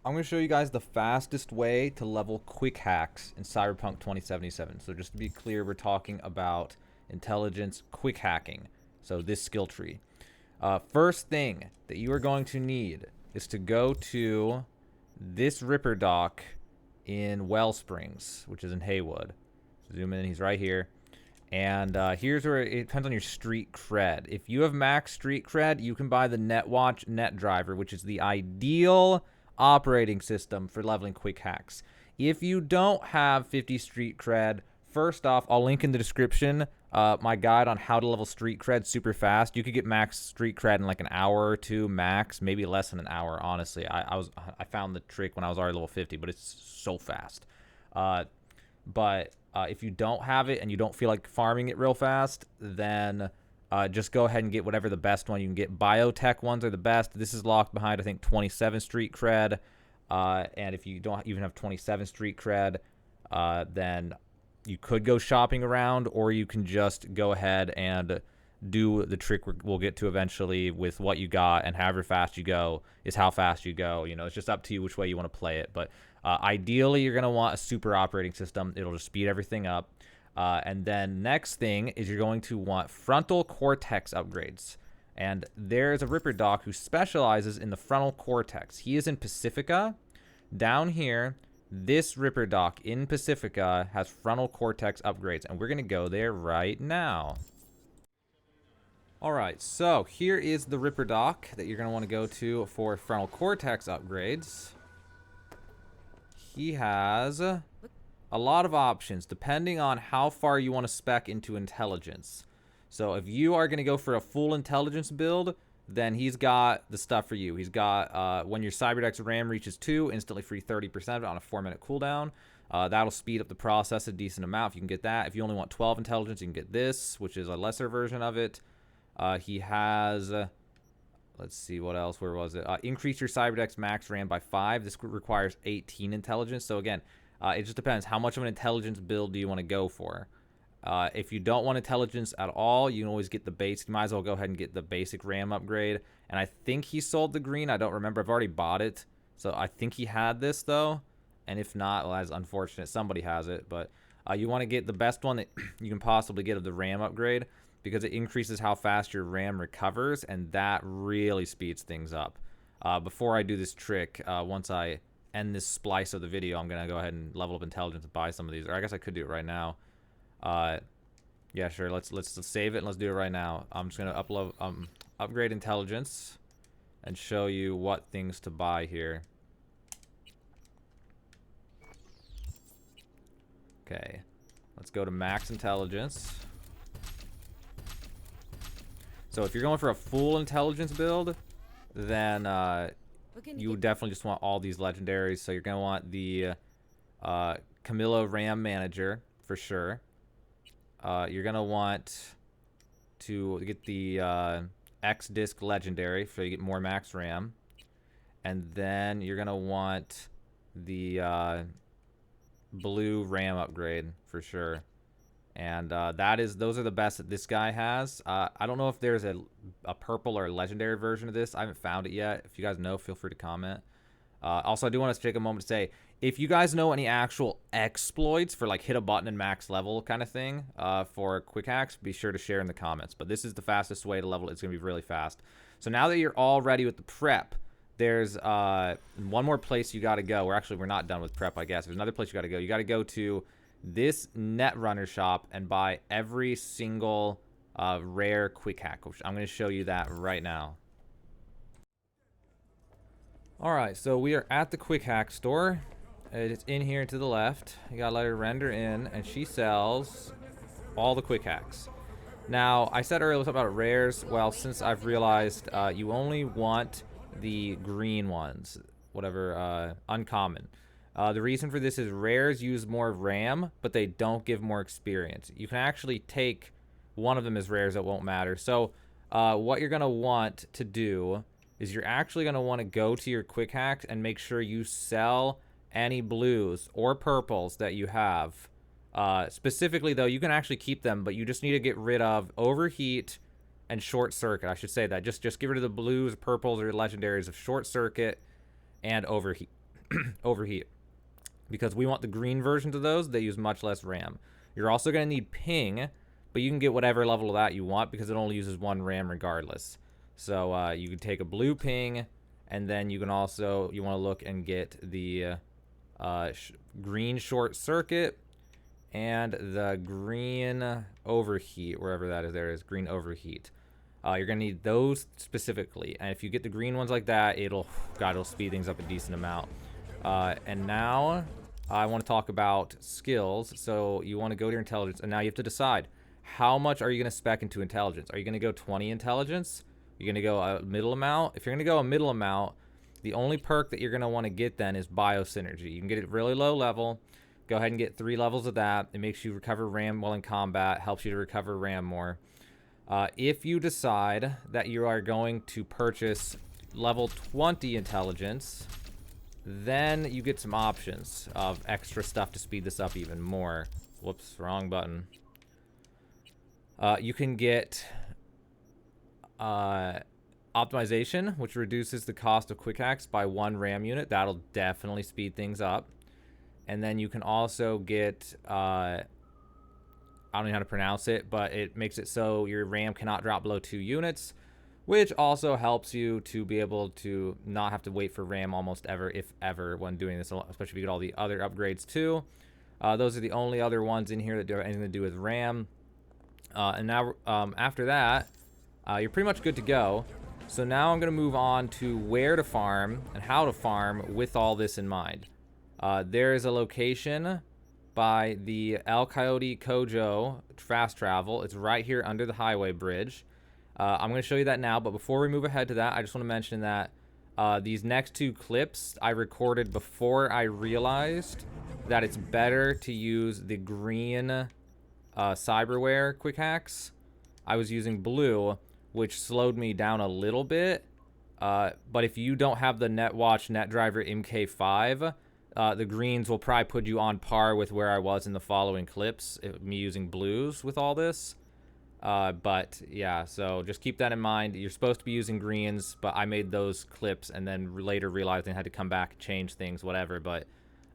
I'm going to show you guys the fastest way to level quick hacks in Cyberpunk 2077. So just to be clear, we're talking about intelligence quick hacking. So this skill tree. First thing that you are going to need is to go to this ripperdoc in Wellsprings, which is in Heywood. Zoom in, he's right here. And here's where it depends on your street cred. If you have max street cred, you can buy the NetWatch Net Driver, which is the ideal operating system for leveling quick hacks. If you don't have 50 street cred, first off, I'll link in the description my guide on how to level street cred super fast. You could get max street cred in like an hour or two max, maybe less than an hour, honestly. I found the trick when I was already level 50, but it's so fast. But if you don't have it and you don't feel like farming it real fast, then just go ahead and get whatever the best one you can get. Biotech ones are the best. This is locked behind, I think, 27 street cred. And if you don't even have 27 street cred, then you could go shopping around, or you can just go ahead and do the trick we'll get to eventually with what you got, and however fast you go is how fast you go. You know, it's just up to you which way you want to play it. But ideally, you're going to want a super operating system. It'll just speed everything up. And then next thing is you're going to want frontal cortex upgrades. And there's a ripperdoc who specializes in the frontal cortex. He is in Pacifica. Down here, this ripperdoc in Pacifica has frontal cortex upgrades, and we're going to go there right now. Alright, so here is the ripperdoc that you're going to want to go to for frontal cortex upgrades. He has a lot of options depending on how far you want to spec into intelligence. So if you are going to go for a full intelligence build, then he's got the stuff for you. He's got when your Cyberdex RAM reaches 2, instantly free 30% on a 4-minute cooldown. That'll speed up the process a decent amount if you can get that. If you only want 12 intelligence, you can get this, which is a lesser version of it. He has, let's see what else, where was it? Increase your Cyberdex max RAM by 5. This requires 18 intelligence. So again, it just depends. How much of an intelligence build do you want to go for? If you don't want intelligence at all, you can always get the base. You might as well go ahead and get the basic RAM upgrade. And I think he sold the green. I don't remember. I've already bought it. So I think he had this, though. And if not, well, that's unfortunate. Somebody has it. But you want to get the best one that you can possibly get of the RAM upgrade, because it increases how fast your RAM recovers, and that really speeds things up. Before I do this trick, once I end this splice of the video, I'm going to go ahead and level up intelligence and buy some of these. Or I guess I could do it right now. Yeah, sure. Let's save it and let's do it right now. I'm just gonna upgrade intelligence and show you what things to buy here. Okay, let's go to max intelligence. So if you're going for a full intelligence build, then you definitely just want all these legendaries. So you're gonna want the Camilla RAM Manager for sure. You're going to want to get the X-Disc Legendary, so you get more max RAM. And then you're going to want the blue RAM upgrade for sure. And those are the best that this guy has. I don't know if there's a purple or a legendary version of this. I haven't found it yet. If you guys know, feel free to comment. Also, I do want to take a moment to say, if you guys know any actual exploits for like hit a button and max level kind of thing for quick hacks, be sure to share in the comments. But this is the fastest way to level it. It's going to be really fast. So now that you're all ready with the prep, there's one more place you got to go. We're not done with prep, I guess. There's another place you got to go. You got to go to this Netrunner shop and buy every single rare quick hack, which I'm going to show you that right now. Alright, so we are at the quick hack store. It's in here to the left. You gotta let her render in, and she sells all the quick hacks. Now, I said earlier something about rares. Well, since I've realized you only want the green ones, whatever, uncommon. The reason for this is rares use more RAM, but they don't give more experience. You can actually take one of them as rares, it won't matter. So, what you're gonna want to do is you're actually gonna want to go to your quick hacks and make sure you sell any blues or purples that you have. Specifically, though, you can actually keep them, but you just need to get rid of overheat and short circuit. I should say that. Just get rid of the blues, purples, or legendaries of short circuit and overheat. overheat. Because we want the green versions of those, they use much less RAM. You're also going to need ping, but you can get whatever level of that you want because it only uses 1 RAM regardless. So you can take a blue ping, and then you can also, you want to look and get the green short circuit and the green overheat, wherever that is, there is green overheat. You're going to need those specifically, and if you get the green ones like that, it'll speed things up a decent amount. And now I want to talk about skills. So you want to go to your intelligence, and now you have to decide how much are you going to spec into intelligence. Are you going to go 20 intelligence? You're going to go a middle amount? If you're going to go a middle amount, the only perk that you're going to want to get then is biosynergy. You can get it really low level. Go ahead and get 3 levels of that. It makes you recover RAM while in combat, helps you to recover RAM more. If you decide that you are going to purchase level 20 intelligence, then you get some options of extra stuff to speed this up even more. Whoops, wrong button. You can get optimization, which reduces the cost of quickhacks by 1 RAM unit. That'll definitely speed things up. And then you can also get, I don't know how to pronounce it, but it makes it so your RAM cannot drop below 2 units, which also helps you to be able to not have to wait for RAM almost ever, if ever, when doing this, especially if you get all the other upgrades too. Those are the only other ones in here that have anything to do with RAM. And now, after that, you're pretty much good to go. So now I'm going to move on to where to farm and how to farm with all this in mind. There is a location by the El Coyote Kojo fast travel. It's right here under the highway bridge. I'm going to show you that now, but before we move ahead to that, I just want to mention that these next 2 clips I recorded before I realized that it's better to use the green cyberware quick hacks. I was using blue, which slowed me down a little bit, but if you don't have the NetWatch NetDriver MK5, the greens will probably put you on par with where I was in the following clips, me using blues with all this. But yeah, so just keep that in mind. You're supposed to be using greens, but I made those clips and then later realized I had to come back, change things, whatever. But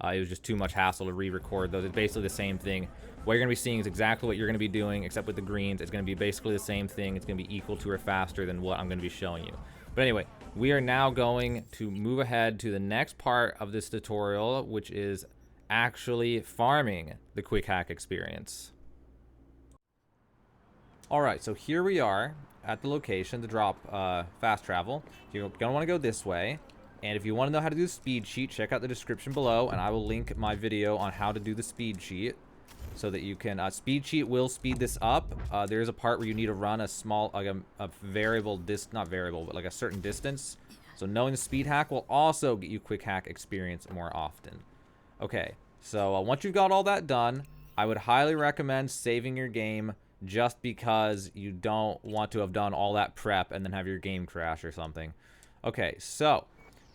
it was just too much hassle to re-record those. It's basically the same thing. What you're going to be seeing is exactly what you're going to be doing, except with the greens. It's going to be basically the same thing. It's going to be equal to or faster than what I'm going to be showing you. But anyway, we are now going to move ahead to the next part of this tutorial, which is actually farming the quick hack experience. Alright, so here we are at the location to drop fast travel. You're going to want to go this way. And if you want to know how to do the speed sheet, check out the description below, and I will link my video on how to do the speed sheet so that you can... speed sheet will speed this up. There is a part where you need to run a small, like a variable, not variable, but like a certain distance. So knowing the speed hack will also get you quick hack experience more often. Okay, so once you've got all that done, I would highly recommend saving your game just because you don't want to have done all that prep and then have your game crash or something. Okay, so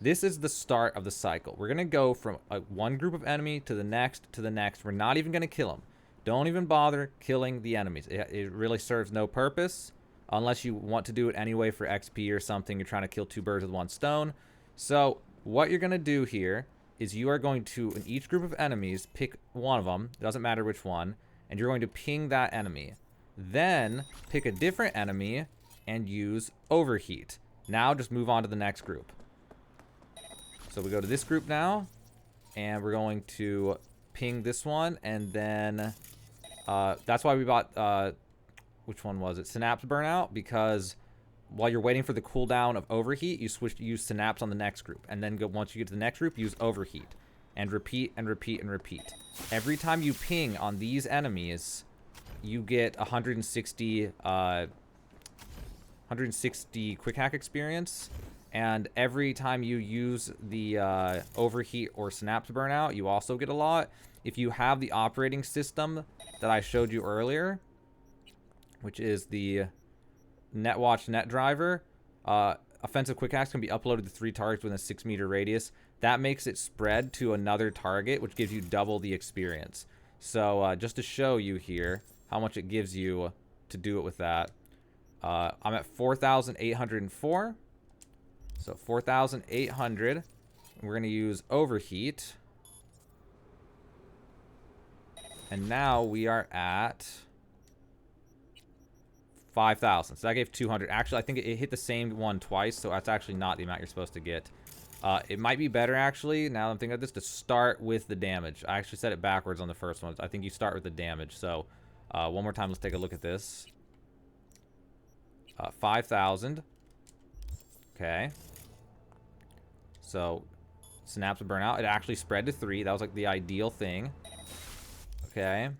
this is the start of the cycle. We're going to go from one group of enemy to the next to the next. We're not even going to kill them. Don't even bother killing the enemies. It really serves no purpose unless you want to do it anyway for XP or something. You're trying to kill 2 birds with 1 stone. So what you're going to do here is you are going to, in each group of enemies, pick one of them. It doesn't matter which one. And you're going to ping that enemy. Then pick a different enemy and use overheat. Now just move on to the next group. So we go to this group now, and we're going to ping this one, and then that's why we bought, which one was it? Synapse Burnout, because while you're waiting for the cooldown of overheat, you switch to use Synapse on the next group, and then once you get to the next group, use overheat, and repeat and repeat and repeat. Every time you ping on these enemies, you get 160 quick hack experience, and every time you use the overheat or synapse burnout, you also get a lot. If you have the operating system that I showed you earlier, which is the NetWatch NetDriver, offensive quick hacks can be uploaded to 3 targets within a 6-meter radius. That makes it spread to another target, which gives you double the experience. So just to show you here how much it gives you to do it with that, I'm at 4,804. So 4,800. We're going to use overheat. And now we are at 5,000. So that gave 200. Actually, I think it hit the same one twice, so that's actually not the amount you're supposed to get. It might be better, actually, now that I'm thinking of this, to start with the damage. I actually said it backwards on the first one. I think you start with the damage. So, one more time, let's take a look at this. 5,000. Okay. So, snaps would burn out. It actually spread to 3. That was, like, the ideal thing. Okay.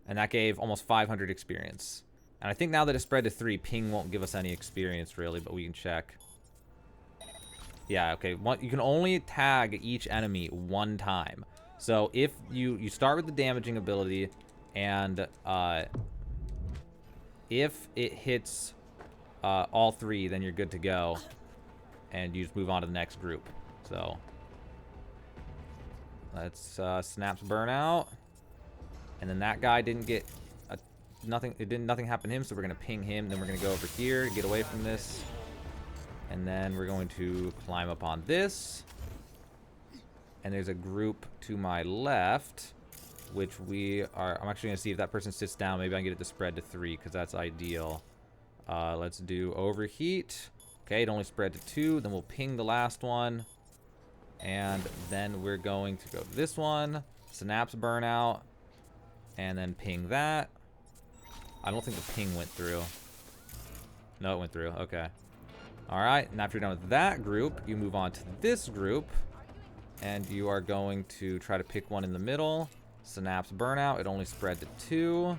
And that gave almost 500 experience. And I think now that it spread to 3, ping won't give us any experience, really, but we can check. Yeah, okay. You can only tag each enemy one time. So if you start with the damaging ability, and if it hits all 3, then you're good to go. And you just move on to the next group. So let's snaps burn out. And then that guy didn't get nothing. Nothing happened to him, so we're gonna ping him. Then we're gonna go over here, get away from this, and then we're going to climb up on this. And there's a group to my left, which we are. I'm actually gonna see if that person sits down. Maybe I can get it to spread to 3, because that's ideal. Let's do overheat. Okay, it only spread to 2. Then we'll ping the last one, and then we're going to go to this one. Synapse burnout. And then ping that. I don't think the ping went through. No, it went through. Okay. Alright, and after you're done with that group, you move on to this group. And you are going to try to pick one in the middle. Synapse burnout. It only spread to 2.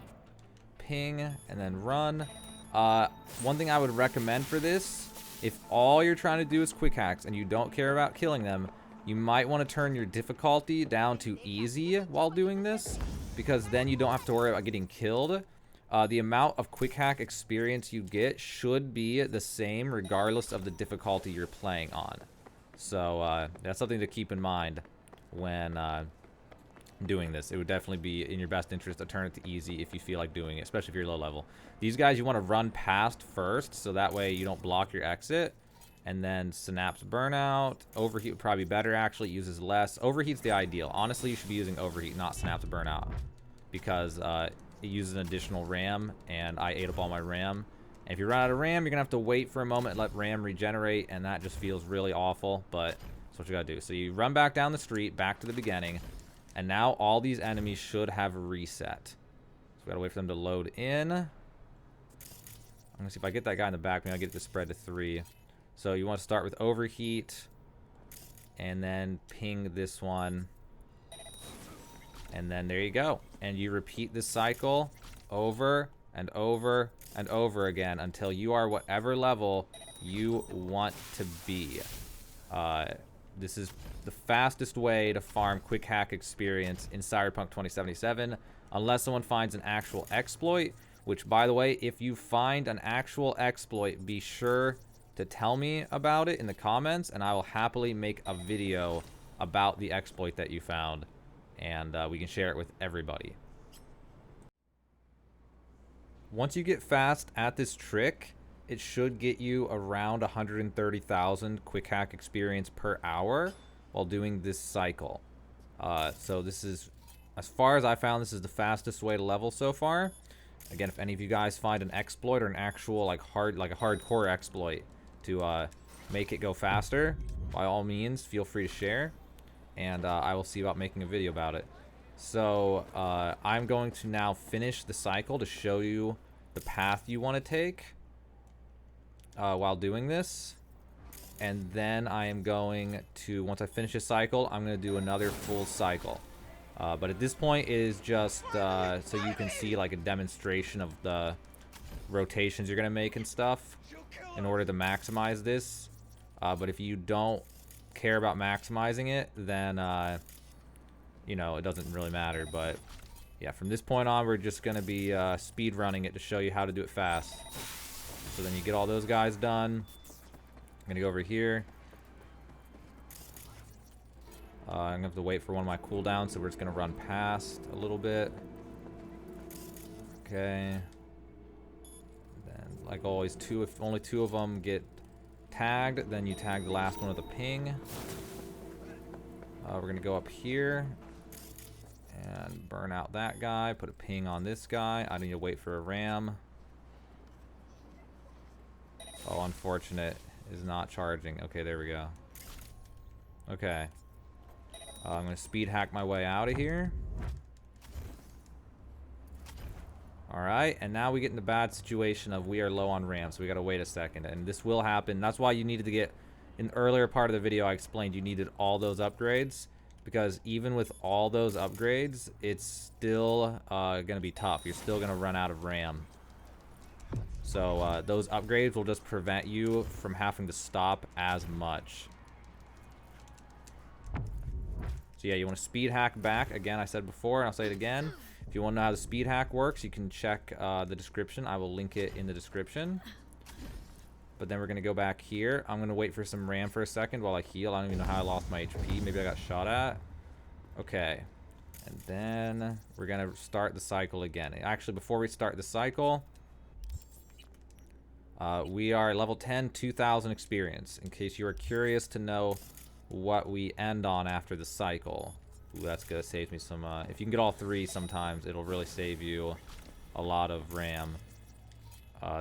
Ping, and then run. One thing I would recommend for this, if all you're trying to do is quick hacks and you don't care about killing them, you might want to turn your difficulty down to easy while doing this, because then you don't have to worry about getting killed. The amount of quick hack experience you get should be the same regardless of the difficulty you're playing on. So that's something to keep in mind when doing this. It would definitely be in your best interest to turn it to easy if you feel like doing it, especially if you're low level. These guys you want to run past first, so that way you don't block your exit. And then synapse burnout. Overheat would probably be better, actually. It uses less. Overheat's the ideal. Honestly, you should be using overheat, not synapse burnout, because it uses an additional RAM, and I ate up all my RAM. And if you run out of RAM, you're gonna have to wait for a moment and let RAM regenerate, and that just feels really awful, but that's what you gotta do. So you run back down the street, back to the beginning, and now all these enemies should have reset. So we gotta wait for them to load in. I'm gonna see if I get that guy in the back, maybe I'll get it to spread to 3. So you want to start with overheat, and then ping this one, and then there you go. And you repeat this cycle over and over and over again until you are whatever level you want to be. This is the fastest way to farm quick hack experience in Cyberpunk 2077, unless someone finds an actual exploit, which, by the way, if you find an actual exploit, be sure to tell me about it in the comments, and I will happily make a video about the exploit that you found, and we can share it with everybody. Once you get fast at this trick, it should get you around 130,000 quick hack experience per hour while doing this cycle. So this is, as far as I found, this is the fastest way to level so far. Again, if any of you guys find an exploit or an actual like a hardcore exploit to make it go faster, by all means, feel free to share, and I will see about making a video about it. So I'm going to now finish the cycle to show you the path you want to take while doing this, and then I am going to, once I finish this cycle, I'm going to do another full cycle. But at this point, it is just so you can see like a demonstration of the rotations you're going to make and stuff in order to maximize this. But if you don't care about maximizing it, then you know, it doesn't really matter. But yeah, from this point on, we're just going to be speed running it to show you how to do it fast. So then you get all those guys done. I'm going to go over here. I'm going to have to wait for one of my cooldowns, so we're just going to run past a little bit. Okay. Then, like always, if only 2 of them get tagged, then you tag the last one with a ping. We're gonna go up here and burn out that guy, put a ping on this guy. I need to wait for a ram. Oh, unfortunate, is not charging. Okay, there we go. Okay. I'm gonna speed hack my way out of here. Alright, and now we get in the bad situation of we are low on RAM, so we gotta wait a second. And this will happen. That's why you needed to get, in the earlier part of the video I explained you needed all those upgrades. Because even with all those upgrades, it's still gonna be tough. You're still gonna run out of RAM. So those upgrades will just prevent you from having to stop as much. So yeah, you want to speed hack back. Again, I said before, and I'll say it again. If you want to know how the speed hack works, you can check the description. I will link it in the description. But then we're going to go back here. I'm going to wait for some RAM for a second while I heal. I don't even know how I lost my HP. Maybe I got shot at. Okay. And then we're going to start the cycle again. Actually, before we start the cycle, we are level 10, 2,000 experience. In case you are curious to know what we end on after the cycle. Ooh, that's gonna save me some, if you can get all three sometimes, it'll really save you a lot of RAM.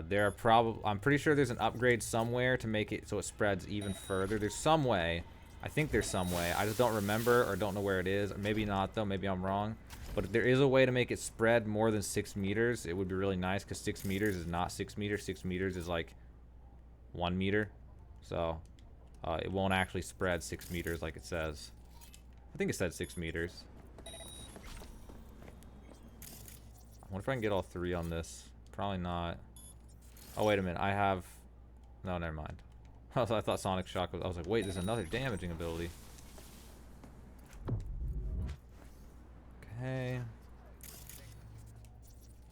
There are probably, I'm pretty sure there's an upgrade somewhere to make it so it spreads even further. There's some way. I think there's some way. I just don't remember or don't know where it is. Or maybe not, though. Maybe I'm wrong. But if there is a way to make it spread more than 6 meters, it would be really nice, because 6 meters is not 6 meters. 6 meters is like 1 meter. So it won't actually spread 6 meters like it says. I think it said 6 meters. I wonder if I can get all three on this. Probably not. Oh, wait a minute. I have... No, never mind. I thought Sonic Shock was... I was like, wait, there's another damaging ability. Okay.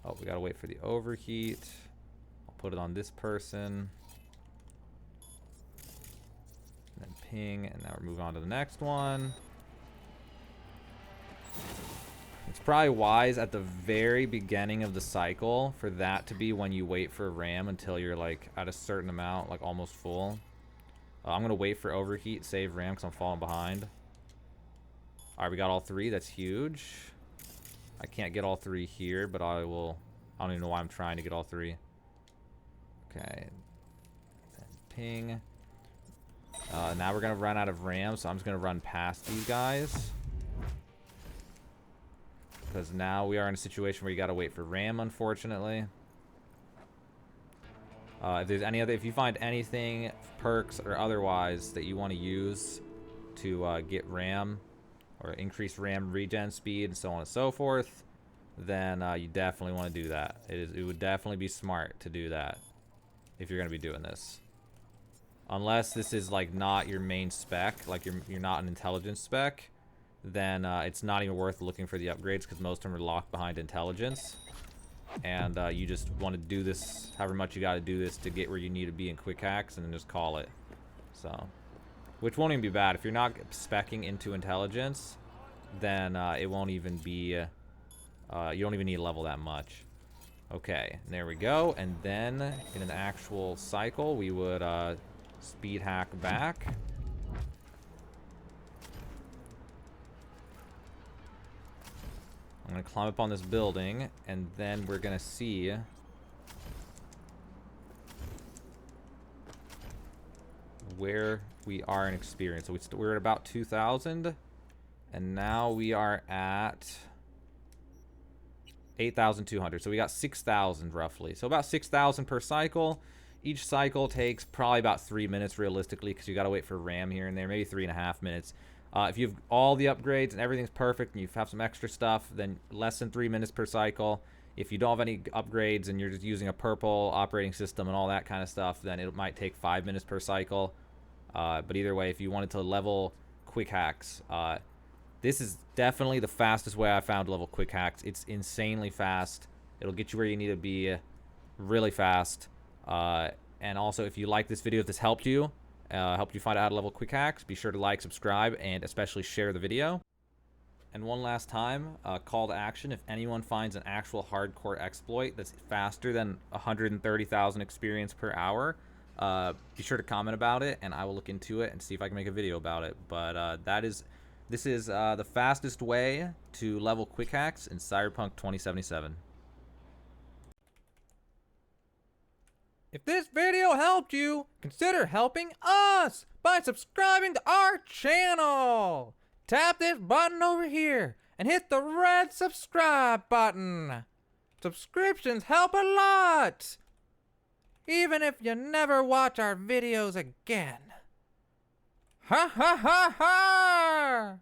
Oh, we gotta wait for the overheat. I'll put it on this person. And then ping, and now we're moving on to the next one. It's probably wise at the very beginning of the cycle for that to be when you wait for RAM until you're like at a certain amount, like almost full. I'm gonna wait for overheat, save RAM because I'm falling behind. Alright, we got all three. That's huge. I can't get all three here, but I will. I don't even know why I'm trying to get all three. Okay. And ping. Now we're gonna run out of RAM, so I'm just gonna run past these guys. Because now we are in a situation where you gotta wait for RAM, unfortunately. If there's any other, if you find anything, perks or otherwise that you want to use to get RAM or increase RAM regen speed and so on and so forth, then you definitely want to do that. It would definitely be smart to do that if you're gonna be doing this. Unless this is like not your main spec, like you're not an intelligence spec, then it's not even worth looking for the upgrades because most of them are locked behind intelligence. And you just want to do this, however much you got to do this to get where you need to be in quick hacks, and then just call it. So, which won't even be bad. If you're not speccing into intelligence, then it won't even be, you don't even need to level that much. Okay, there we go. And then in an actual cycle, we would speed hack back. I'm going to climb up on this building, and then we're going to see where we are in experience. So we're at about 2,000, and now we are at 8,200. So we got 6,000 roughly. So about 6,000 per cycle. Each cycle takes probably about 3 minutes realistically, because you got to wait for RAM here and there, maybe 3.5 minutes. If you have all the upgrades and everything's perfect and you have some extra stuff, then less than 3 minutes per cycle. If you don't have any upgrades and you're just using a purple operating system and all that kind of stuff, then it might take 5 minutes per cycle. But either way, if you wanted to level quick hacks, this is definitely the fastest way I found to level quick hacks. It's insanely fast. It'll get you where you need to be really fast. And also, if you like this video, if this helped you find out how to level quick hacks, be sure to like, subscribe, and especially share the video. And one last time, call to action: if anyone finds an actual hardcore exploit that's faster than 130,000 experience per hour, be sure to comment about it, and I will look into it and see if I can make a video about it. But this is the fastest way to level quick hacks in Cyberpunk 2077. If this video helped you, consider helping us by subscribing to our channel. Tap this button over here and hit the red subscribe button. Subscriptions help a lot, even if you never watch our videos again. Ha ha ha ha!